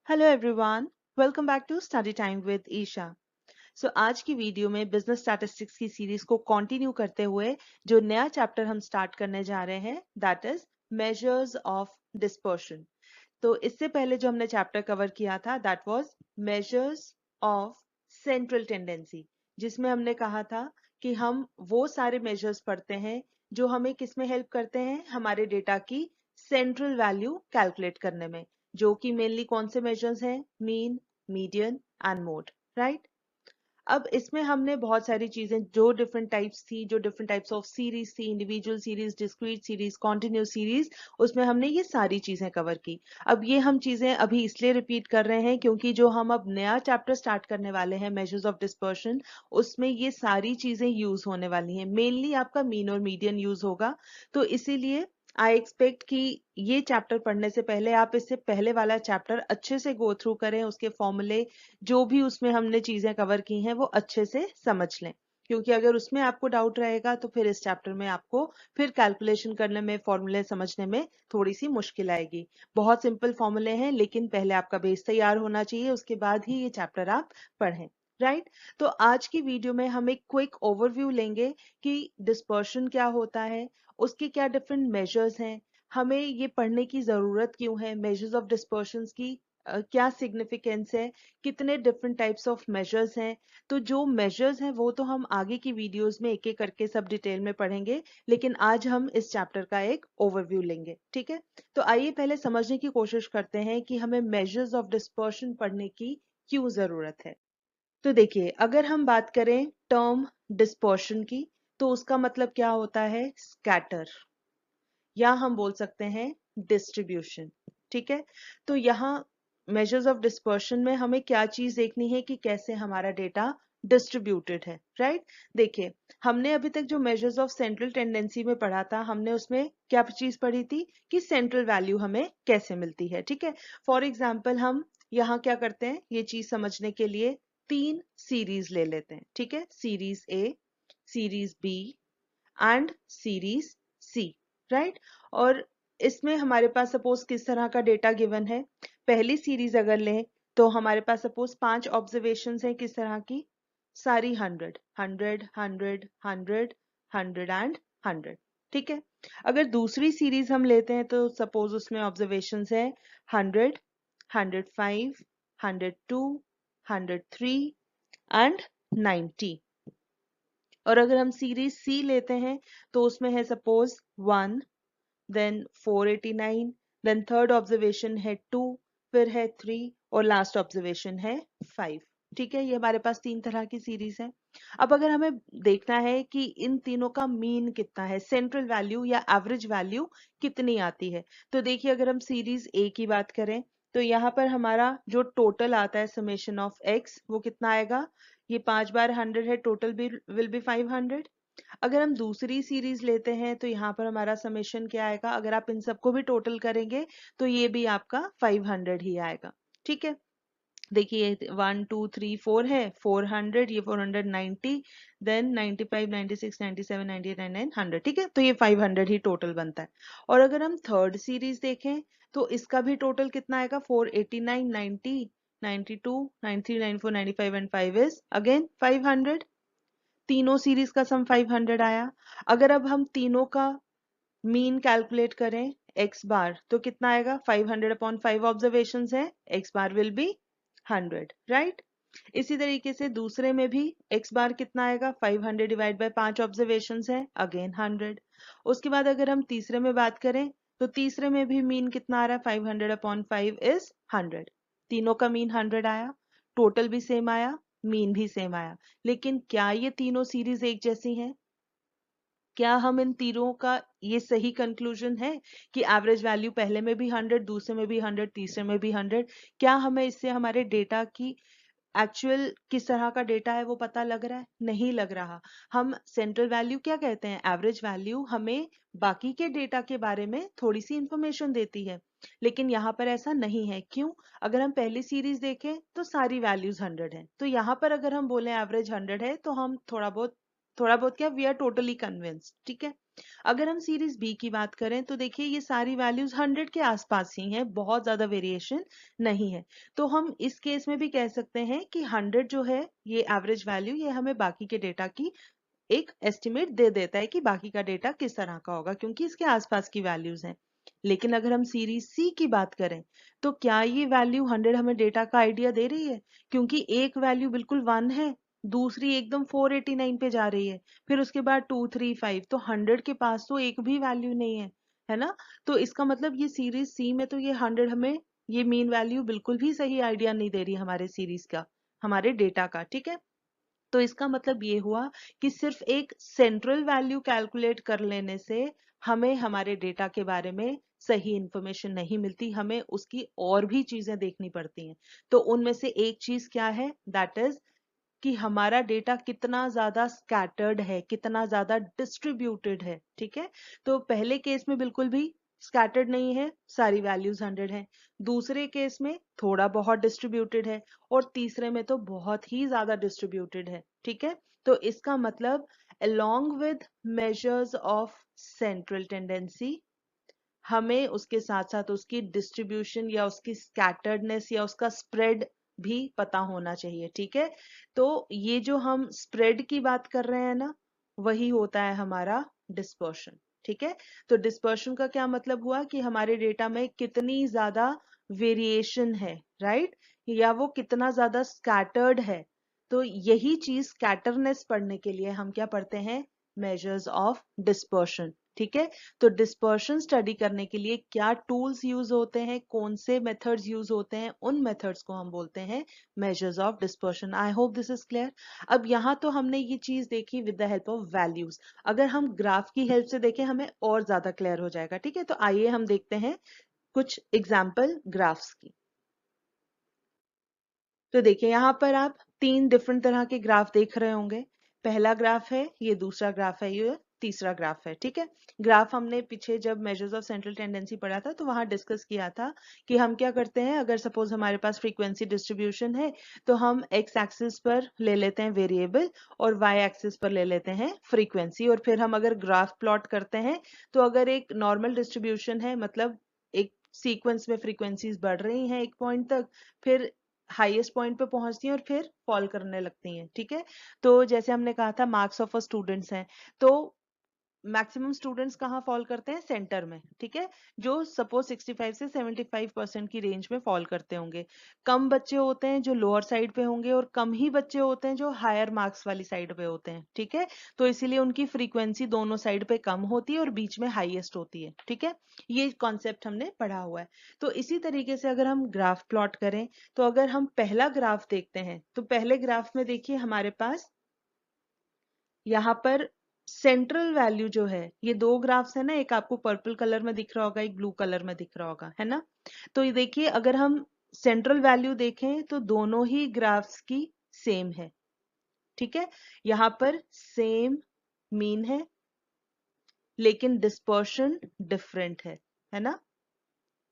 Hello everyone, welcome back to study time with Isha. आज की video में बिजनेस स्टैटिस्टिक्स की सीरीज को कंटिन्यू करते हुए जो नया चैप्टर हम स्टार्ट करने जा रहे हैं that is measures of dispersion. तो इससे पहले जो हमने चैप्टर कवर किया था that was measures of central tendency, जिसमें हमने कहा था कि हम वो सारे मेजर्स पढ़ते हैं जो हमें किसमें हेल्प करते हैं, हमारे डेटा की सेंट्रल वैल्यू कैलकुलेट करने में, जो कि मेनली कौन से मेजर्स हैं, mean, median and mode, right. अब इसमें हमने बहुत सारी चीजें जो डिफरेंट टाइप्स थी, जो डिफरेंट टाइप्स ऑफ सीरीज थी, individual series, discrete series, continuous series, उसमें हमने ये सारी चीजें कवर की। अब ये हम चीजें अभी इसलिए रिपीट कर रहे हैं क्योंकि जो हम अब नया चैप्टर स्टार्ट करने वाले हैं मेजर्स ऑफ डिस्पर्शन, उसमें ये सारी चीजें यूज होने वाली हैं। मेनली आपका मीन और मीडियन यूज होगा, तो इसीलिए आई एक्सपेक्ट कि ये चैप्टर पढ़ने से पहले आप इससे पहले वाला चैप्टर अच्छे से गो थ्रू करें, उसके फॉर्मूले जो भी उसमें हमने चीजें कवर की हैं वो अच्छे से समझ लें, क्योंकि अगर उसमें आपको डाउट रहेगा तो फिर इस चैप्टर में आपको फिर कैलकुलेशन करने में, फॉर्मूले समझने में थोड़ी सी मुश्किल आएगी। बहुत सिंपल फॉर्मूले हैं, लेकिन पहले आपका बेस तैयार होना चाहिए, उसके बाद ही ये चैप्टर आप पढ़ें, राइट। तो आज की वीडियो में हम एक क्विक ओवरव्यू लेंगे कि डिस्पर्शन क्या होता है, उसके क्या डिफरेंट मेजर्स हैं, हमें ये पढ़ने की जरूरत क्यों है, मेजर्स ऑफ डिस्पर्शन की क्या सिग्निफिकेंस है, कितने डिफरेंट टाइप्स ऑफ मेजर्स हैं। तो जो मेजर्स हैं वो तो हम आगे की वीडियोस में एक एक करके सब डिटेल में पढ़ेंगे, लेकिन आज हम इस चैप्टर का एक ओवरव्यू लेंगे, ठीक है। तो आइए पहले समझने की कोशिश करते हैं कि हमें मेजर्स ऑफ डिस्पर्शन पढ़ने की क्यों जरूरत है। तो देखिए, अगर हम बात करें टर्म डिस्पर्शन की, तो उसका मतलब क्या होता है, स्कैटर, या हम बोल सकते हैं डिस्ट्रीब्यूशन, ठीक है। तो यहाँ मेजर्स ऑफ डिस्पर्शन में हमें क्या चीज देखनी है कि कैसे हमारा डेटा डिस्ट्रीब्यूटेड है, राइट। देखिए, हमने अभी तक जो मेजर्स ऑफ सेंट्रल टेंडेंसी में पढ़ा था, हमने उसमें क्या चीज पढ़ी थी कि सेंट्रल वैल्यू हमें कैसे मिलती है, ठीक है। फॉर एग्जाम्पल हम यहाँ क्या करते हैं, ये चीज समझने के लिए तीन सीरीज ले लेते हैं, ठीक है। Series A, series B and series C, right. और इसमें हमारे पास सपोज किस तरह का डेटा गिवन है, पहली सीरीज अगर लें तो हमारे पास सपोज 5 ऑब्जर्वेशन है, किस तरह की, सारी 100 100 100 100 100 एंड 100, ठीक है। अगर दूसरी सीरीज हम लेते हैं तो सपोज उसमें ऑब्जर्वेशन है 100 105 102 103 एंड 90। और अगर हम सीरीज सी लेते हैं तो उसमें है suppose 1, then 489, then third observation है 2, फिर है 3 और लास्ट ऑब्जर्वेशन है 5, ठीक है। ये हमारे पास तीन तरह की सीरीज है। अब अगर हमें देखना है कि इन तीनों का मीन कितना है, सेंट्रल वैल्यू या एवरेज वैल्यू कितनी आती है, तो देखिए अगर हम सीरीज ए की बात करें तो यहाँ पर हमारा जो टोटल आता है समेशन ऑफ एक्स, वो कितना आएगा, ये 5 बार 100 है, टोटल भी विल बी 500। अगर हम दूसरी सीरीज लेते हैं तो यहाँ पर हमारा समेशन क्या आएगा, अगर आप इन सबको भी टोटल करेंगे तो ये भी आपका 500 ही आएगा, ठीक है। देखिए 1 2 3 4 है, 400, ये 490, देन 95 96 97 98 99 100, ठीक है। तो ये 500 ही टोटल बनता है। और अगर हम थर्ड सीरीज देखें तो इसका भी टोटल कितना आएगा, 489 90 92 93 94 95 एंड 5 इज अगेन 500। तीनों सीरीज का सम 500 आया। अगर अब हम तीनों का मीन कैलकुलेट करें एक्स बार तो कितना आएगा, 500 अपॉन 5 ऑब्जर्वेशन है, x bar will be 100, right. इसी तरीके से दूसरे में भी एक्स बार कितना आएगा, 500 डिवाइड बाय 5 ऑब्जर्वेशन है, अगेन 100। उसके बाद अगर हम तीसरे में बात करें तो तीसरे में भी मीन कितना आ रहा है, 500 अपॉन 5 इज 100। तीनों का मीन 100 आया, टोटल भी सेम आया, मीन भी सेम आया। लेकिन क्या ये तीनों सीरीज एक जैसी हैं, क्या हम इन तीनों का ये सही कंक्लूजन है कि एवरेज वैल्यू पहले में भी 100, दूसरे में भी 100, तीसरे में भी 100, क्या हमें इससे हमारे डेटा की एक्चुअल किस तरह का डेटा है वो पता लग रहा है, नहीं लग रहा। हम सेंट्रल वैल्यू क्या कहते हैं, एवरेज वैल्यू हमें बाकी के डेटा के बारे में थोड़ी सी इंफॉर्मेशन देती है, लेकिन यहाँ पर ऐसा नहीं है। क्यों, अगर हम पहली सीरीज देखें तो सारी वैल्यूज 100 है, तो यहाँ पर अगर हम बोले एवरेज 100 है तो हम थोड़ा बहुत क्या, वी आर टोटली कन्विंस्ड, ठीक है। अगर हम सीरीज बी की बात करें तो देखिए ये सारी वैल्यूज 100 के आसपास ही हैं, बहुत ज्यादा वेरिएशन नहीं है। तो हम इस केस में भी कह सकते हैं कि 100 जो है ये एवरेज वैल्यू, ये हमें बाकी के डेटा की एक एस्टिमेट दे देता है कि बाकी का डेटा किस तरह का होगा, क्योंकि इसके आसपास की वैल्यूज हैं। लेकिन अगर हम सीरीज सी की बात करें तो क्या ये वैल्यू 100 हमें डेटा का आइडिया दे रही है? क्योंकि एक वैल्यू बिल्कुल 1 है, दूसरी एकदम 489 पे जा रही है, फिर उसके बाद 2 3 5, तो 100 के पास तो एक भी वैल्यू नहीं है ना। तो इसका मतलब ये सीरीज सी में तो ये 100 हमें ये मीन वैल्यू बिल्कुल भी सही आइडिया नहीं दे रही हमारे सीरीज का, हमारे डेटा का, ठीक है। तो इसका मतलब ये हुआ कि सिर्फ एक सेंट्रल वैल्यू कैलकुलेट कर लेने से हमें हमारे डेटा के बारे में सही इंफॉर्मेशन नहीं मिलती, हमें उसकी और भी चीजें देखनी पड़ती हैं। तो उनमें से एक चीज क्या है, दैट इज कि हमारा डेटा कितना ज्यादा स्कैटर्ड है, कितना ज्यादा डिस्ट्रीब्यूटेड है, ठीक है। तो पहले केस में बिल्कुल भी स्कैटर्ड नहीं है, सारी वैल्यूज 100 है। दूसरे केस में थोड़ा बहुत डिस्ट्रीब्यूटेड है, और तीसरे में तो बहुत ही ज्यादा डिस्ट्रीब्यूटेड है, ठीक है। तो इसका मतलब along with measures of central tendency, हमें उसके साथ साथ उसकी डिस्ट्रीब्यूशन या उसकी स्कैटर्डनेस या उसका स्प्रेड भी पता होना चाहिए, ठीक है। तो ये जो हम स्प्रेड की बात कर रहे हैं ना, वही होता है हमारा डिस्पर्शन, ठीक है। तो डिस्पर्शन का क्या मतलब हुआ कि हमारे डेटा में कितनी ज्यादा वेरिएशन है, राइट, या वो कितना ज्यादा स्कैटर्ड है। तो यही चीज स्कैटरनेस पढ़ने के लिए हम क्या पढ़ते हैं, मेजर्स ऑफ डिस्पर्शन, ठीक है। तो डिस्पर्शन स्टडी करने के लिए क्या टूल्स यूज होते हैं, कौन से मेथड्स यूज होते हैं, उन मेथड्स को हम बोलते हैं measures of dispersion. I hope this is clear. अब यहाँ तो हमने ये चीज देखी with the help of values, अगर हम ग्राफ की हेल्प से देखें हमें और ज्यादा क्लियर हो जाएगा, ठीक है। तो आइए हम देखते हैं कुछ एग्जाम्पल ग्राफ्स की। तो देखिए यहाँ पर आप 3 डिफरेंट तरह के ग्राफ देख रहे होंगे। पहला ग्राफ है, ये दूसरा ग्राफ है, ये तीसरा ग्राफ है, ठीक है। ग्राफ हमने पीछे जब मेजर्स ऑफ सेंट्रल टेंडेंसी पढ़ा था तो वहां डिस्कस किया था कि हम क्या करते हैं, अगर सपोज हमारे पास फ्रीक्वेंसी डिस्ट्रीब्यूशन है तो हम एक्स एक्सिस पर ले लेते हैं वेरिएबल और वाई एक्सिस पर ले लेते हैं फ्रीक्वेंसी, और फिर हम अगर ग्राफ प्लॉट करते हैं तो अगर एक नॉर्मल डिस्ट्रीब्यूशन है, मतलब एक सीक्वेंस में फ्रीक्वेंसीज बढ़ रही हैं एक पॉइंट तक, फिर हाईएस्ट पॉइंट पे पहुंचती हैं और फिर फॉल करने लगती हैं, ठीक है। तो जैसे हमने कहा था मार्क्स ऑफ अ स्टूडेंट्स हैं, तो मैक्सिमम स्टूडेंट्स कहाँ फॉल करते हैं, सेंटर में, ठीक है, जो सपोज 65 से 75% की रेंज में फॉल करते होंगे। कम बच्चे होते हैं जो लोअर साइड पे होंगे, और कम ही बच्चे होते हैं जो हायर मार्क्स वाली साइड पे होते हैं, ठीक है। तो इसीलिए उनकी फ्रीक्वेंसी दोनों साइड पे कम होती है और बीच में हाईएस्ट होती है, ठीक है। ये कॉन्सेप्ट हमने पढ़ा हुआ है। तो इसी तरीके से अगर हम ग्राफ प्लॉट करें, तो अगर हम पहला ग्राफ देखते हैं तो पहले ग्राफ में देखिए हमारे पास यहाँ पर सेंट्रल वैल्यू जो है, ये दो ग्राफ्स है ना, एक आपको पर्पल कलर में दिख रहा होगा, एक ब्लू कलर में दिख रहा होगा, है ना। तो ये देखिए अगर हम सेंट्रल वैल्यू देखें तो दोनों ही ग्राफ्स की सेम है, ठीक है। यहाँ पर सेम मीन है, लेकिन डिस्पर्शन डिफरेंट है ना,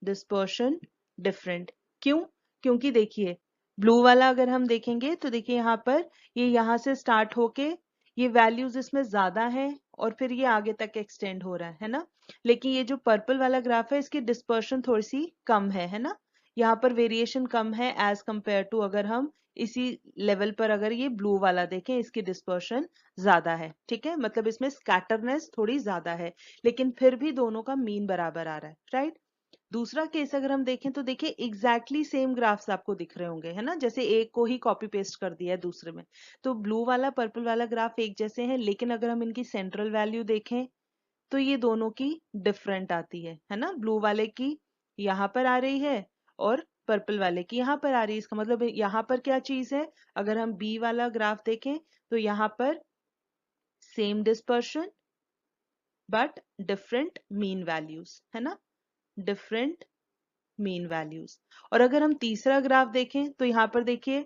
डिस्पर्शन डिफरेंट। क्यों? क्योंकि देखिए ब्लू वाला अगर हम देखेंगे तो देखिए यहाँ पर ये यहाँ से स्टार्ट होके ये वैल्यूज इसमें ज्यादा है और फिर ये आगे तक एक्सटेंड हो रहा है ना। लेकिन ये जो पर्पल वाला ग्राफ है इसकी डिस्पर्शन थोड़ी सी कम है ना। यहाँ पर वेरिएशन कम है एज कंपेयर टू अगर हम इसी लेवल पर अगर ये ब्लू वाला देखें, इसकी डिस्पर्शन ज्यादा है, ठीक है। मतलब इसमें स्कैटरनेस थोड़ी ज्यादा है, लेकिन फिर भी दोनों का मीन बराबर आ रहा है, राइट। दूसरा केस अगर हम देखें तो देखिए एग्जैक्टली सेम ग्राफ्स आपको दिख रहे होंगे, है ना, जैसे एक को ही कॉपी पेस्ट कर दिया है दूसरे में। तो ब्लू वाला पर्पल वाला ग्राफ एक जैसे हैं, लेकिन अगर हम इनकी सेंट्रल वैल्यू देखें तो ये दोनों की डिफरेंट आती है ना। ब्लू वाले की यहाँ पर आ रही है और पर्पल वाले की यहाँ पर आ रही है। इसका मतलब यहाँ पर क्या चीज है, अगर हम बी वाला ग्राफ देखें तो यहाँ पर same dispersion but different mean values, है ना, डिफरेंट मीन वैल्यूज। और अगर हम तीसरा ग्राफ देखें तो यहाँ पर देखिए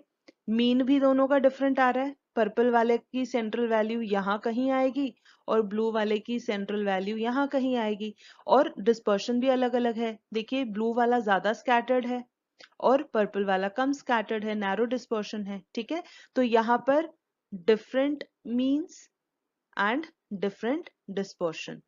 मीन भी दोनों का डिफरेंट आ रहा है। पर्पल वाले की सेंट्रल वैल्यू यहाँ कहीं आएगी और ब्लू वाले की सेंट्रल वैल्यू यहाँ कहीं आएगी, और डिस्पर्शन भी अलग अलग है। देखिए ब्लू वाला ज्यादा स्कैटर्ड है और पर्पल वाला कम स्कैटर्ड है, नैरो डिस्पर्शन है, ठीक है। तो यहाँ पर different means and different dispersion.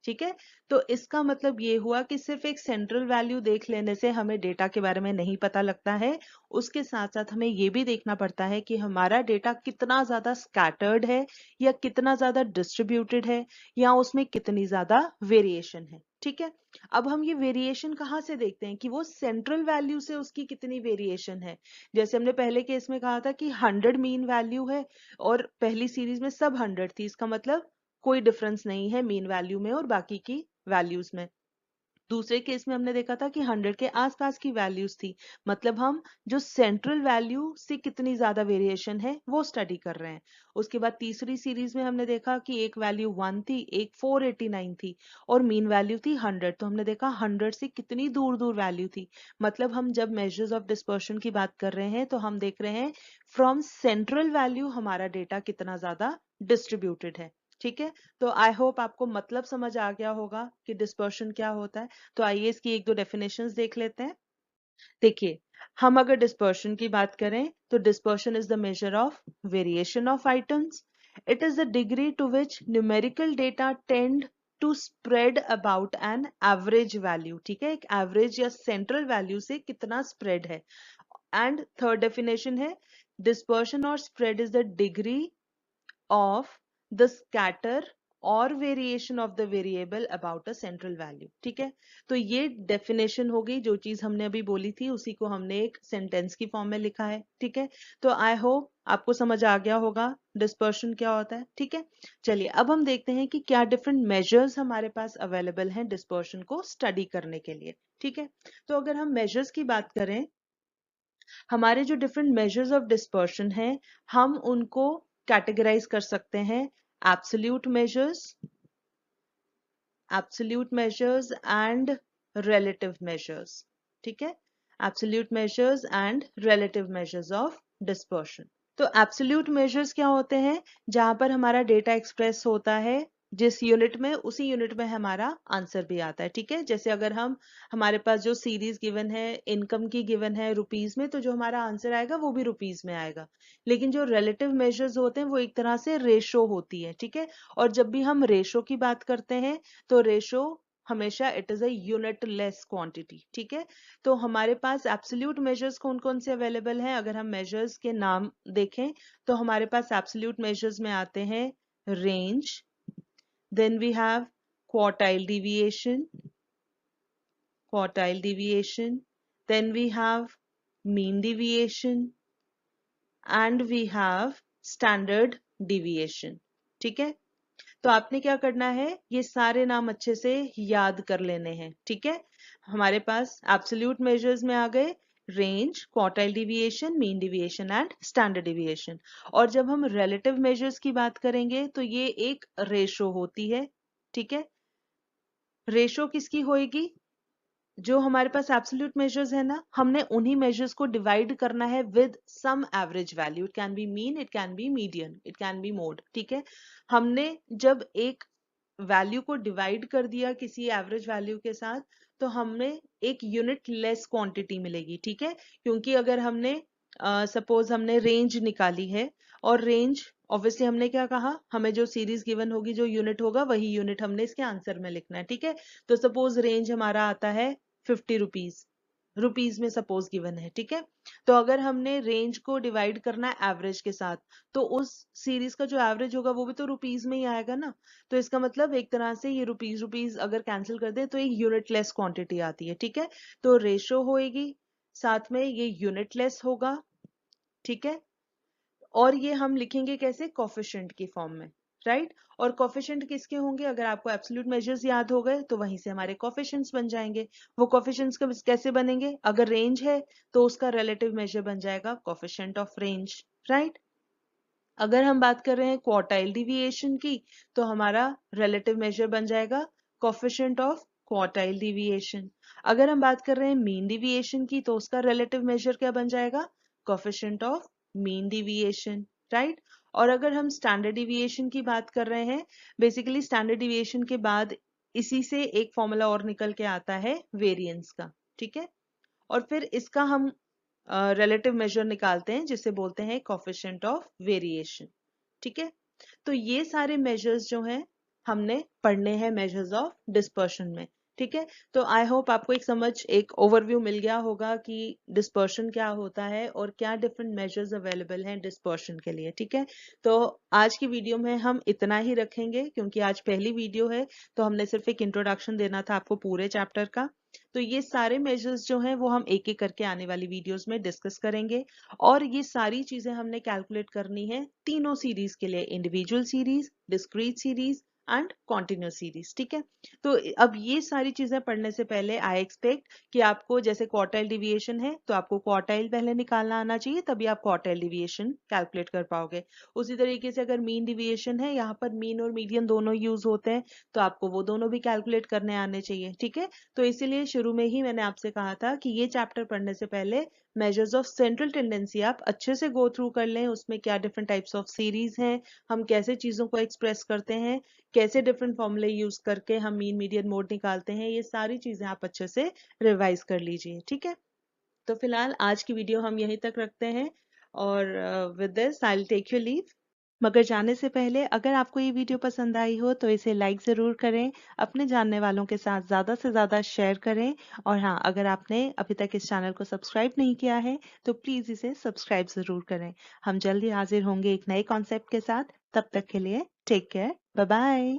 ठीक है, तो इसका मतलब ये हुआ कि सिर्फ एक सेंट्रल वैल्यू देख लेने से हमें डेटा के बारे में नहीं पता लगता है, उसके साथ साथ हमें ये भी देखना पड़ता है कि हमारा डेटा कितना ज्यादा स्कैटर्ड है या कितना ज्यादा डिस्ट्रीब्यूटेड है या उसमें कितनी ज्यादा वेरिएशन है। ठीक है, अब हम ये वेरिएशन कहाँ से देखते हैं कि वो सेंट्रल वैल्यू से उसकी कितनी वेरिएशन है। जैसे हमने पहले केस में कहा था कि 100 मीन वैल्यू है और पहली सीरीज में सब 100 थी, इसका मतलब कोई डिफरेंस नहीं है मीन वैल्यू में और बाकी की वैल्यूज में। दूसरे केस में हमने देखा था कि 100 के आसपास की वैल्यूज थी, मतलब हम जो सेंट्रल वैल्यू से कितनी ज्यादा वेरिएशन है वो स्टडी कर रहे हैं। उसके बाद तीसरी सीरीज में हमने देखा कि एक वैल्यू 1 थी, एक 489 थी और मीन वैल्यू थी 100, तो हमने देखा 100 से कितनी दूर दूर वैल्यू थी। मतलब हम जब मेजर्स ऑफ डिस्पर्शन की बात कर रहे हैं तो हम देख रहे हैं फ्रॉम सेंट्रल वैल्यू हमारा डेटा कितना ज्यादा डिस्ट्रीब्यूटेड है। ठीक है, तो आई होप आपको मतलब समझ आ गया होगा कि डिस्पर्शन क्या होता है। तो आइए इसकी एक दो डेफिनेशंस देख लेते हैं। देखिए, हम अगर डिस्पर्शन की बात करें तो dispersion is the measure of variation of items. It is the degree to which numerical data tend to spread about an average value. ठीक है, एक एवरेज या सेंट्रल वैल्यू से कितना स्प्रेड है। एंड थर्ड डेफिनेशन है डिस्पर्शन और spread is the degree of the scatter और variation of the variable about a central value. ठीक है, तो ये डेफिनेशन हो गई, जो चीज हमने अभी बोली थी उसी को हमने एक सेंटेंस की फॉर्म में लिखा है। ठीक है, तो आई होप आपको समझ आ गया होगा डिस्पर्शन क्या होता है। ठीक है, चलिए अब हम देखते हैं कि क्या डिफरेंट मेजर्स हमारे पास अवेलेबल हैं डिस्पर्शन को स्टडी करने के लिए। ठीक है, तो अगर हम मेजर्स की बात करें, हमारे जो डिफरेंट मेजर्स ऑफ डिस्पर्शन हैं हम उनको कैटेगराइज कर सकते हैं absolute measures, and relative measures. ठीक है, absolute measures and relative measures of dispersion. तो एब्सोल्यूट मेजर्स क्या होते हैं, जहां पर हमारा डेटा एक्सप्रेस होता है जिस यूनिट में, उसी यूनिट में हमारा आंसर भी आता है। ठीक है, जैसे अगर हम, हमारे पास जो सीरीज गिवन है, इनकम की गिवन है रुपीज में, तो जो हमारा आंसर आएगा वो भी रुपीज में आएगा। लेकिन जो रिलेटिव मेजर्स होते हैं वो एक तरह से रेशो होती है। ठीक है, और जब भी हम रेशो की बात करते हैं तो रेशो हमेशा it is a unit less quantity. ठीक है, तो हमारे पास एब्सोल्यूट मेजर्स कौन कौन से अवेलेबल हैं, अगर हम मेजर्स के नाम देखें तो हमारे पास एब्सोल्यूट मेजर्स में आते हैं range, then we have quartile deviation, then we have mean deviation and we have standard deviation। ठीक है, तो आपने क्या करना है, ये सारे नाम अच्छे से याद कर लेने हैं। ठीक है, हमारे पास एब्सोल्यूट मेजर्स में आ गए range, quartile deviation, mean deviation and standard deviation. और जब हम रिलेटिव मेजर्स की बात करेंगे तो ये एक रेशो होती है। ठीक है, रेशो किसकी होएगी, जो हमारे पास एब्सोल्यूट मेजर्स है ना, हमने उन्हीं मेजर्स को डिवाइड करना है with some average value. It can be mean, it can be median, it can be mode. ठीक है, हमने जब एक वैल्यू को डिवाइड कर दिया किसी एवरेज वैल्यू के साथ तो हमें एक यूनिट लेस क्वांटिटी मिलेगी। ठीक है, क्योंकि अगर हमने सपोज हमने रेंज निकाली है और रेंज ऑब्वियसली हमने क्या कहा, हमें जो सीरीज गिवन होगी, जो यूनिट होगा वही यूनिट हमने इसके आंसर में लिखना है। ठीक है, तो सपोज रेंज हमारा आता है 50 रुपीज, रुपीज में सपोज गिवन है। ठीक है, तो अगर हमने रेंज को डिवाइड करना है एवरेज के साथ तो उस सीरीज का जो एवरेज होगा वो भी तो रुपीज में ही आएगा ना। तो इसका मतलब एक तरह से ये रुपीज रुपीज अगर कैंसिल कर दे तो एक यूनिट लेस क्वांटिटी आती है। ठीक है, तो रेशो होएगी, साथ में ये यूनिट लेस होगा। ठीक है, और ये हम लिखेंगे कैसे, कोफिशिएंट की फॉर्म में, राइट। और कोफिशिएंट किसके होंगे, अगर आपको एब्सोल्यूट मेजर्स याद हो गए तो वहीं से हमारे कोफिशिएंट्स बन जाएंगे। वो कोफिशिएंट्स कैसे बनेंगे, अगर रेंज है तो उसका रिलेटिव मेजर बन जाएगा कोफिशिएंट ऑफ रेंज, राइट। अगर हम बात कर रहे हैं क्वार्टाइल डिविएशन की तो हमारा रिलेटिव मेजर बन जाएगा कोफिशिएंट ऑफ क्वार्टाइल डिविएशन। अगर हम बात कर रहे हैं मीन डिविएशन की तो उसका रिलेटिव मेजर क्या बन जाएगा, coefficient of mean deviation, right. और अगर हम स्टैंडर्ड डिविएशन की बात कर रहे हैं, बेसिकली स्टैंडर्ड डिविएशन के बाद इसी से एक फॉर्मूला और निकल के आता है वेरिएंस का। ठीक है, और फिर इसका हम रिलेटिव मेजर निकालते हैं जिसे बोलते हैं कोफिशिएंट ऑफ वेरिएशन। ठीक है, तो ये सारे मेजर्स जो हैं हमने पढ़ने हैं मेजर्स ऑफ डिस्पर्शन में। ठीक है, तो आई होप आपको एक ओवरव्यू मिल गया होगा कि डिस्पर्शन क्या होता है और क्या डिफरेंट मेजर्स अवेलेबल हैं डिस्पर्शन के लिए। ठीक है, तो आज की वीडियो में हम इतना ही रखेंगे क्योंकि आज पहली वीडियो है, तो हमने सिर्फ एक इंट्रोडक्शन देना था आपको पूरे चैप्टर का। तो ये सारे मेजर्स जो हैं वो हम एक एक करके आने वाली वीडियोस में डिस्कस करेंगे, और ये सारी चीजें हमने कैलकुलेट करनी है तीनों सीरीज के लिए, individual series, discrete series and continuous series. ठीक है, तो अब ये सारी चीजें पढ़ने से पहले आई एक्सपेक्ट कि आपको, जैसे क्वार्टाइल डिविएशन है तो आपको क्वार्टाइल पहले निकालना आना चाहिए, तभी आप क्वार्टाइल डिविएशन कैलकुलेट कर पाओगे। उसी तरीके से अगर मीन डिविएशन है, यहाँ पर मीन और मीडियन दोनों यूज होते हैं, तो आपको वो दोनों भी कैलकुलेट करने आने चाहिए। ठीक है, तो इसीलिए शुरू में ही मैंने आपसे कहा था कि ये चैप्टर पढ़ने से पहले मेजर्स ऑफ सेंट्रल टेंडेंसी आप अच्छे से गो थ्रू कर लें, उसमें क्या डिफरेंट टाइप्स ऑफ सीरीज हैं, हम कैसे चीजों को एक्सप्रेस करते हैं, कैसे डिफरेंट फॉर्मूले यूज करके हम मीन मीडियन मोड निकालते हैं, ये सारी चीजें आप अच्छे से रिवाइज कर लीजिए। ठीक है, तो फिलहाल आज की वीडियो हम यहीं तक रखते हैं, और with this I will take you leave. मगर जाने से पहले अगर आपको ये वीडियो पसंद आई हो तो इसे लाइक ज़रूर करें, अपने जानने वालों के साथ ज़्यादा से ज़्यादा शेयर करें, और हाँ, अगर आपने अभी तक इस चैनल को सब्सक्राइब नहीं किया है तो प्लीज़ इसे सब्सक्राइब ज़रूर करें। हम जल्दी हाजिर होंगे एक नए कॉन्सेप्ट के साथ, तब तक के लिए टेक केयर, बाय बाय।